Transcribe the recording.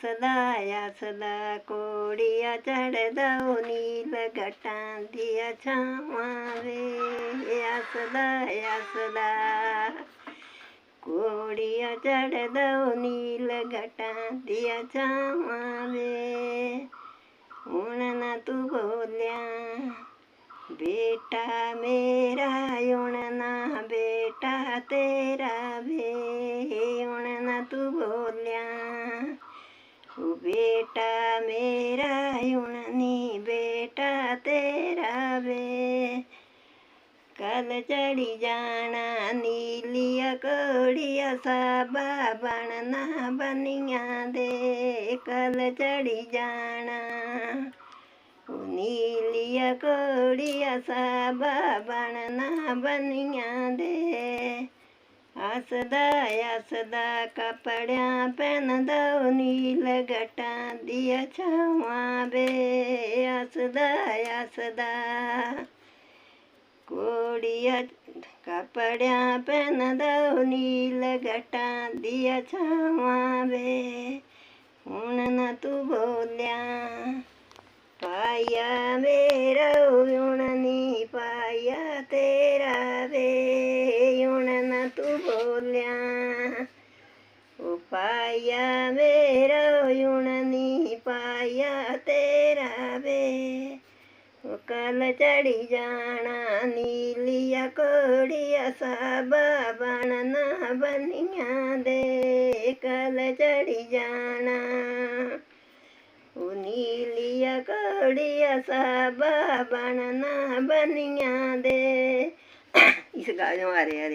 ਹੱਸਦਾ ਹੱਸਦਾ ਕੋੜੀਆ ਚੜ੍ਹਦਾ ਉਹ ਨੀਲ ਘਟਾਂ ਦੀਆਂ ਛਾਵਾਂ ਵੇ। ਹੱਸਦਾ ਹੱਸਦਾ ਕੋੜੀਆ ਚੜ੍ਹਦਾ ਉਹ ਨੀਲ ਘਟਾਂ ਦੀਆਂ ਛਾਵਾਂ ਵੇ। ਹੁਣ ਨਾ ਤੂੰ ਬੋਲਿਆ ਬੇਟਾ ਮੇਰਾ, ਹੁਣ ਨਾ ਬੇਟਾ ਤੇਰਾ ਵੇ। ਹੁਣ ਨਾ ਤੂੰ ਬੋਲਿਆ ਉਹ ਬੇਟਾ ਮੇਰਾ, ਹੁਣ ਨੀ ਬੇਟਾ ਤੇਰਾ ਵੇ। ਕੱਲ ਚੜੀ ਜਾਣਾ ਨੀਲੀਆ ਕੋੜੀਆ ਸਾਬਾ ਬਣਨਾ ਬਨੀਆਂ ਦੇ। ਕੱਲ ਚੜੀ ਜਾਣਾ ਨੀਲੀਆ ਕੋੜੀਆ ਸਾਬਾ ਬਣਨਾ ਬਨੀਆਂ ਦੇ। ਹੱਸਦਾ ਹੱਸਦਾ ਕੱਪੜਿਆਂ ਪਹਿਨਦਾ ਉਹ ਨੀਲ ਘਟਾਂ ਦੀਆਂ ਛਾਵਾਂ ਵੇ। ਹੱਸਦਾ ਹੱਸਦਾ ਕੋੜੀਆ ਕੱਪੜਿਆਂ ਪਹਿਨਦਾ ਉਹ ਨੀਲ ਘਟਾਂ ਦੀਆਂ ਛਾਵਾਂ ਵੇ। ਹੁਣ ਨਾ ਤੂੰ ਬੋਲਿਆ ਪਾਇਆ ਮੇਰਾ, ਹੁਣ ਨੀ ਪਾਇਆ ਤੇਰਾ ਵੇ। ਹੁਣ ਨਾ ਤੂੰ ਬੋਲਿਆ ਉਹ ਪਾਇਆ ਮੇਰਾ, ਹੁਣ ਨੀ ਪਾਇਆ ਤੇਰਾ ਵੇ। ਉਹ ਕੱਲ ਚੜੀ ਜਾਣਾ ਨੀਲੀਆ ਕੋੜੀਆ ਸਾਬਾ ਬਣਨਾ ਬਨੀਆਂ ਦੇ। ਕੱਲ ਚੜੀ ਜਾਣਾ ਉਹ ਨੀਲੀਆ ਕੋੜੀਆ ਸਾਬਾ ਬਣਨਾ ਬਨੀਆਂ ਦੇ। ਇਸ ਗਾ ਜੋ ਆ ਰਿਹਾ